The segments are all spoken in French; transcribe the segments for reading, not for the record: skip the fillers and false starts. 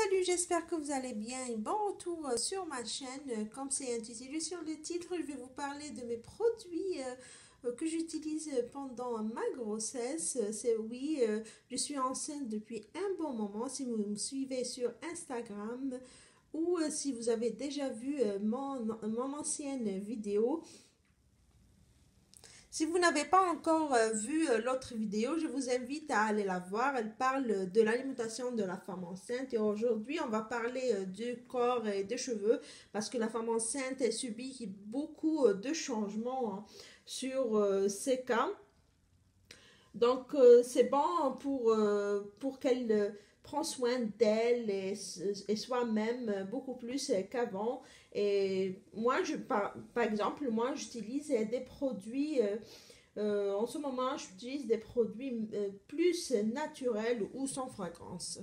Salut, j'espère que vous allez bien et bon retour sur ma chaîne. Comme c'est intitulé sur le titre, je vais vous parler de mes produits que j'utilise pendant ma grossesse. C'est oui, je suis enceinte depuis un bon moment. Si vous me suivez sur Instagram ou si vous avez déjà vu mon ancienne vidéo, si vous n'avez pas encore vu l'autre vidéo, je vous invite à aller la voir. Elle parle de l'alimentation de la femme enceinte et aujourd'hui, on va parler du corps et des cheveux parce que la femme enceinte elle subit beaucoup de changements sur ses cas. Donc, c'est bon pour qu'elle prenne soin d'elle et soit même beaucoup plus qu'avant. Et moi, par exemple, moi, j'utilise des produits, en ce moment, j'utilise des produits plus naturels ou sans fragrance.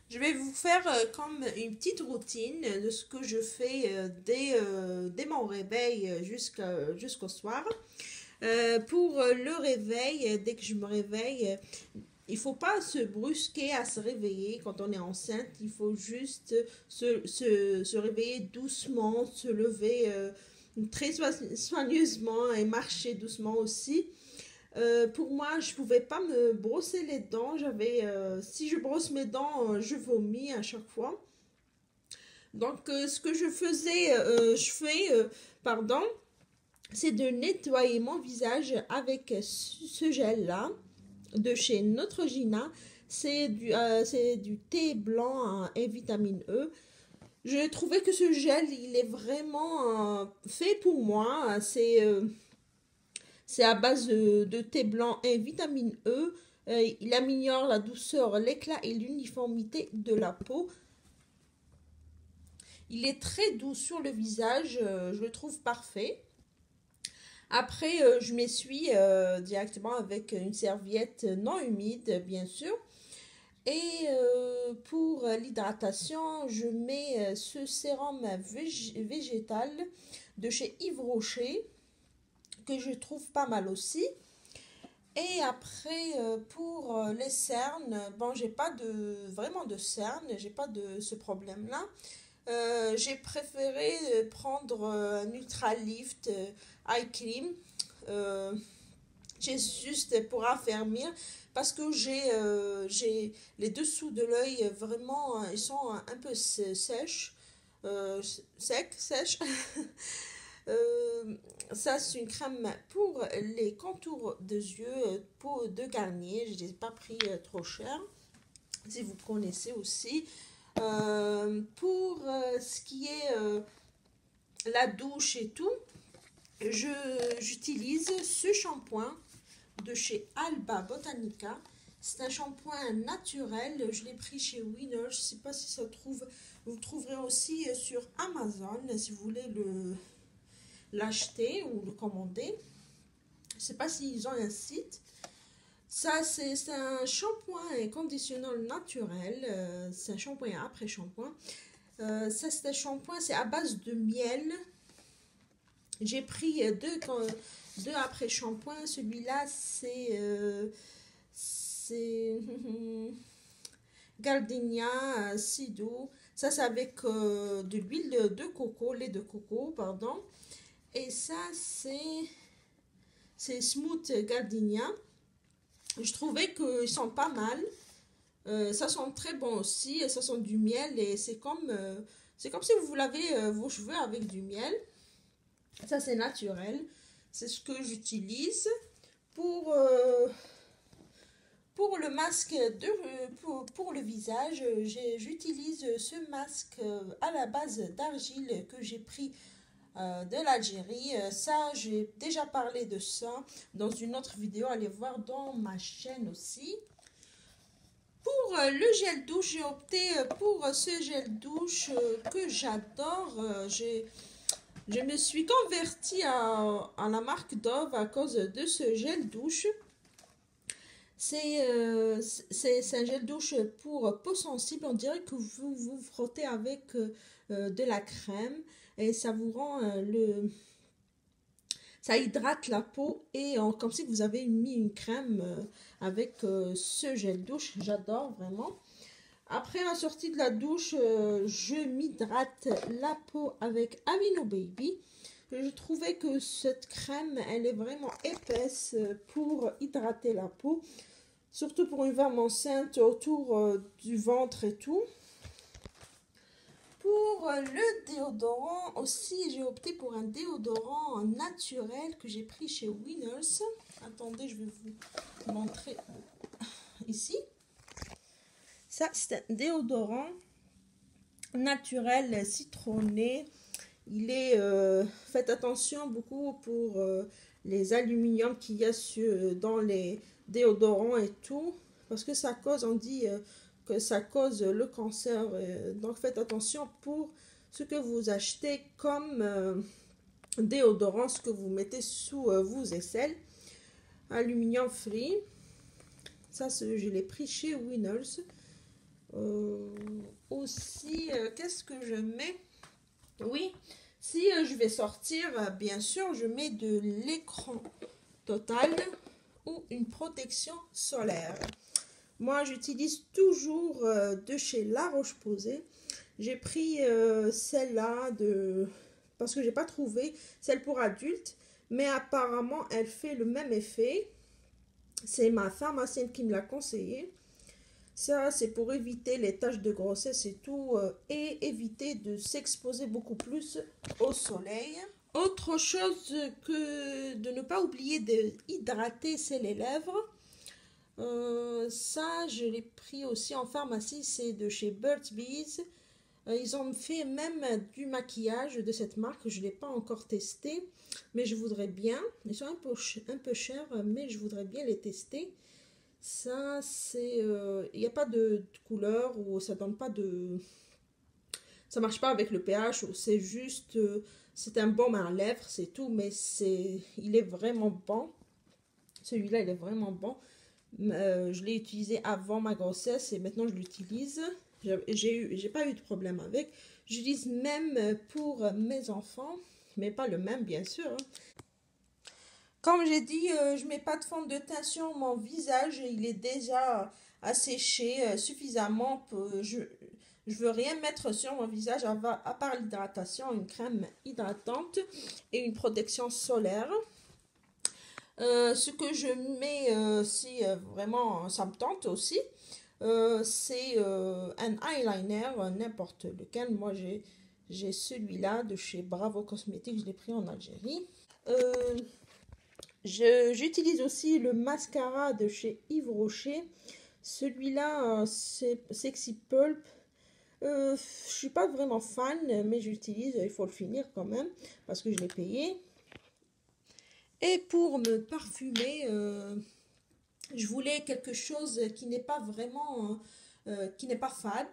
Je vais vous faire comme une petite routine de ce que je fais dès mon réveil jusqu'au soir. Pour le réveil, dès que je me réveille, il faut pas se brusquer à se réveiller quand on est enceinte. Il faut juste se réveiller doucement, se lever très soigneusement et marcher doucement aussi. Pour moi, je pouvais pas me brosser les dents. Si je brosse mes dents, je vomis à chaque fois. Donc, ce que je fais, pardon, c'est de nettoyer mon visage avec ce gel-là de chez Neutrogena. C'est du thé blanc et vitamine E. Je trouvais que ce gel, il est vraiment fait pour moi. C'est à base de thé blanc et vitamine E. Il améliore la douceur, l'éclat et l'uniformité de la peau. Il est très doux sur le visage. Je le trouve parfait. Après, je m'essuie directement avec une serviette non humide, bien sûr. Et pour l'hydratation, je mets ce sérum végétal de chez Yves Rocher, que je trouve pas mal aussi. Et après, pour les cernes, bon, j'ai pas vraiment de cernes, j'ai pas de ce problème-là. J'ai préféré prendre un Ultra Lift Eye Cream. Euh, j'ai juste pour affermir parce que j'ai les dessous de l'œil vraiment, ils sont un peu sèches, sèches. Euh, Ça, c'est une crème pour les contours des yeux, peau de Garnier. Je n'ai pas pris trop cher, si vous connaissez aussi. Pour ce qui est la douche et tout, j'utilise ce shampoing de chez Alba Botanica. C'est un shampoing naturel. Je l'ai pris chez Winner. Je ne sais pas si ça trouve. Vous le trouverez aussi sur Amazon si vous voulez l'acheter ou le commander. Je ne sais pas s'ils ont un site. Ça, c'est un shampoing et conditionneur naturel. C'est un shampoing après shampoing. Ça, c'est un shampoing, c'est à base de miel. J'ai pris deux après shampoing. Celui-là, c'est Gardenia Sido. Ça, c'est avec de l'huile de coco, lait de coco, pardon. Et ça, c'est Smooth Gardenia. Je trouvais qu'ils sont pas mal. Ça sent très bon aussi. Ça sent du miel et c'est comme si vous lavez vos cheveux avec du miel. Ça, c'est naturel. C'est ce que j'utilise pour, pour le masque pour le visage. J'utilise ce masque à la base d'argile que j'ai pris de l'Algérie. Ça, j'ai déjà parlé de ça dans une autre vidéo. Allez voir dans ma chaîne aussi. Pour le gel douche, j'ai opté pour ce gel douche que j'adore. Je me suis convertie à la marque Dove à cause de ce gel douche. C'est un gel douche pour peau sensible. On dirait que vous vous frottez avec de la crème et ça vous rend ça hydrate la peau et comme si vous avez mis une crème avec ce gel douche. J'adore vraiment. Après la sortie de la douche, je m'hydrate la peau avec Aveeno Baby. Je trouvais que cette crème, elle est vraiment épaisse pour hydrater la peau. Surtout pour une femme enceinte autour du ventre et tout. Pour le déodorant aussi, j'ai opté pour un déodorant naturel que j'ai pris chez Winners. Attendez, je vais vous montrer ici. Ça, c'est un déodorant naturel citronné. Il est, faites attention beaucoup pour les aluminiums qu'il y a dans les déodorants et tout. Parce que ça cause, on dit que ça cause le cancer. Donc faites attention pour ce que vous achetez comme déodorant, ce que vous mettez sous vos aisselles. Aluminium free. Ça, je l'ai pris chez Winners. Aussi, qu'est-ce que je mets? Oui, si je vais sortir, bien sûr, je mets de l'écran total ou une protection solaire. Moi, j'utilise toujours de chez La Roche-Posay. J'ai pris celle-là parce que j'ai pas trouvé celle pour adultes, mais apparemment, elle fait le même effet. C'est ma pharmacienne qui me l'a conseillé. Ça, c'est pour éviter les taches de grossesse et tout, et éviter de s'exposer beaucoup plus au soleil. Autre chose que de ne pas oublier d'hydrater, c'est les lèvres. Ça, je l'ai pris aussi en pharmacie, c'est de chez Burt's Bees. Ils ont fait même du maquillage de cette marque, je ne l'ai pas encore testé, mais je voudrais bien. Ils sont un peu chers, mais je voudrais bien les tester. Ça, c'est... Il n'y a pas de couleur ou ça donne pas de... Ça marche pas avec le pH, c'est juste... c'est un baume à lèvres, c'est tout, mais il est vraiment bon. Celui-là, il est vraiment bon. Je l'ai utilisé avant ma grossesse et maintenant je l'utilise. J'ai pas eu de problème avec. J'utilise même pour mes enfants, mais pas le même, bien sûr. Comme j'ai dit, je mets pas de fond de teint sur mon visage. Il est déjà asséché suffisamment. Je veux rien mettre sur mon visage à part l'hydratation, une crème hydratante et une protection solaire. Ce que je mets, si vraiment ça me tente aussi, c'est un eyeliner, n'importe lequel. Moi, j'ai celui-là de chez Bravo Cosmetics, je l'ai pris en Algérie. J'utilise aussi le mascara de chez Yves Rocher. Celui-là, c'est Sexy Pulp. Je suis pas vraiment fan, mais j'utilise, il faut le finir quand même, parce que je l'ai payé. Et pour me parfumer, je voulais quelque chose qui n'est pas vraiment, qui n'est pas fade,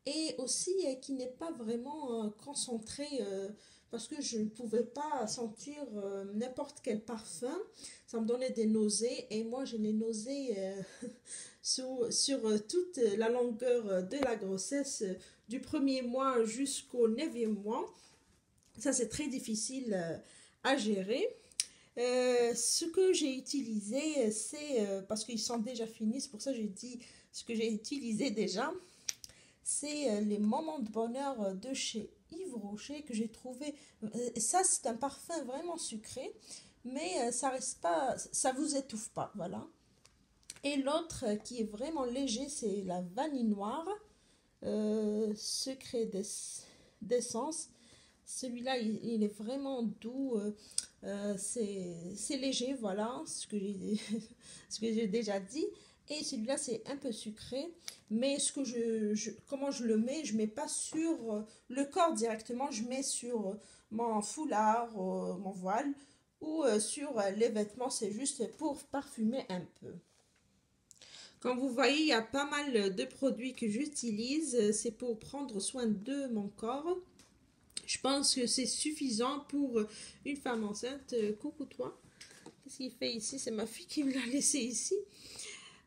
et aussi qui n'est pas vraiment concentré, parce que je ne pouvais pas sentir n'importe quel parfum. Ça me donnait des nausées, et moi j'ai les nausées sur toute la longueur de la grossesse, du premier mois jusqu'au 9e mois. Ça, c'est très difficile à gérer. Ce que j'ai utilisé, c'est parce qu'ils sont déjà finis, c'est pour ça que j'ai dit ce que j'ai utilisé déjà. C'est les moments de bonheur de chez Yves Rocher que j'ai trouvé. Ça, c'est un parfum vraiment sucré, mais ça reste pas, ça vous étouffe pas, voilà. Et l'autre qui est vraiment léger, c'est la vanille noire, secret d'essence. Celui-là, il est vraiment doux, c'est léger, voilà, ce que j'ai déjà dit. Et celui-là, c'est un peu sucré, mais comment je le mets, je ne mets pas sur le corps directement, je mets sur mon foulard, mon voile, ou sur les vêtements, c'est juste pour parfumer un peu. Comme vous voyez, il y a pas mal de produits que j'utilise, c'est pour prendre soin de mon corps. Je pense que c'est suffisant pour une femme enceinte. Coucou toi. Qu'est-ce qu'il fait ici? C'est ma fille qui me l'a laissé ici.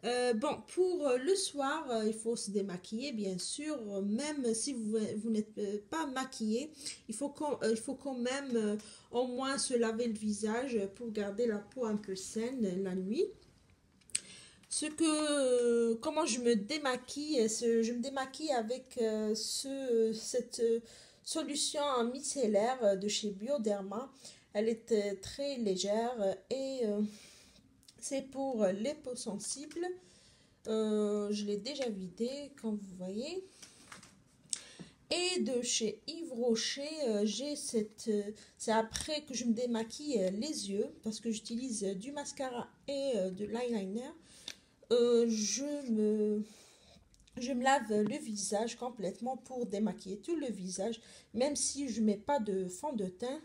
Bon, pour le soir, il faut se démaquiller, bien sûr. Même si vous n'êtes pas maquillé, il faut quand même au moins se laver le visage pour garder la peau un peu saine la nuit. comment je me démaquille. Je me démaquille avec cette solution micellaire de chez Bioderma. Elle est très légère et c'est pour les peaux sensibles. Je l'ai déjà vidé, comme vous voyez. Et de chez Yves Rocher, c'est après que je me démaquille les yeux, parce que j'utilise du mascara et de l'eyeliner. Je me lave le visage complètement pour démaquiller tout le visage, même si je ne mets pas de fond de teint.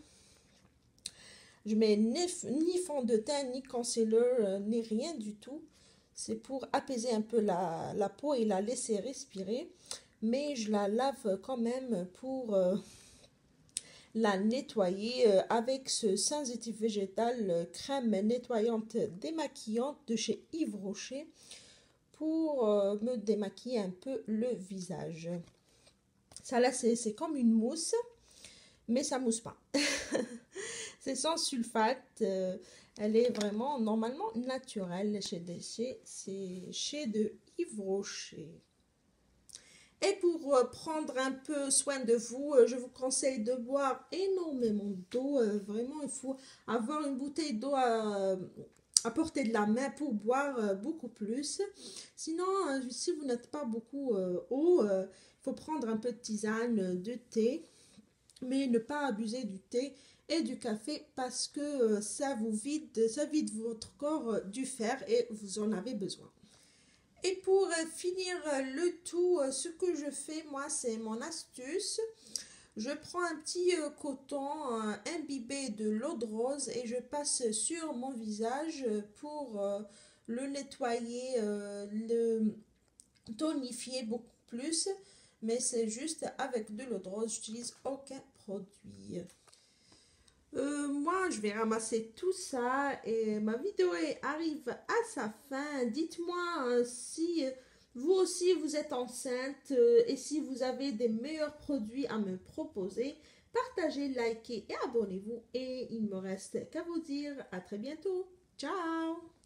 Je mets ni fond de teint, ni concealer, ni rien du tout. C'est pour apaiser un peu la peau et la laisser respirer. Mais je la lave quand même pour la nettoyer avec ce sensitif végétal crème nettoyante démaquillante de chez Yves Rocher pour me démaquiller un peu le visage. Ça là, c'est comme une mousse, mais ça mousse pas. C'est sans sulfate. Elle est vraiment normalement naturelle chez de Yves Rocher. Et pour prendre un peu soin de vous, je vous conseille de boire énormément d'eau. Vraiment, il faut avoir une bouteille d'eau à portée de la main pour boire beaucoup plus. Sinon, si vous n'êtes pas beaucoup eau, il faut prendre un peu de tisane, de thé, mais ne pas abuser du thé et du café parce que ça vide votre corps du fer et vous en avez besoin. Et pour finir le tout, ce que je fais, moi, c'est mon astuce. Je prends un petit coton imbibé de l'eau de rose et je passe sur mon visage pour le nettoyer, le tonifier beaucoup plus. Mais c'est juste avec de l'eau de rose, j'utilise aucun produit. Moi, je vais ramasser tout ça et ma vidéo arrive à sa fin. Dites-moi si vous aussi vous êtes enceinte et si vous avez des meilleurs produits à me proposer. Partagez, likez et abonnez-vous. Et il me reste qu'à vous dire à très bientôt. Ciao!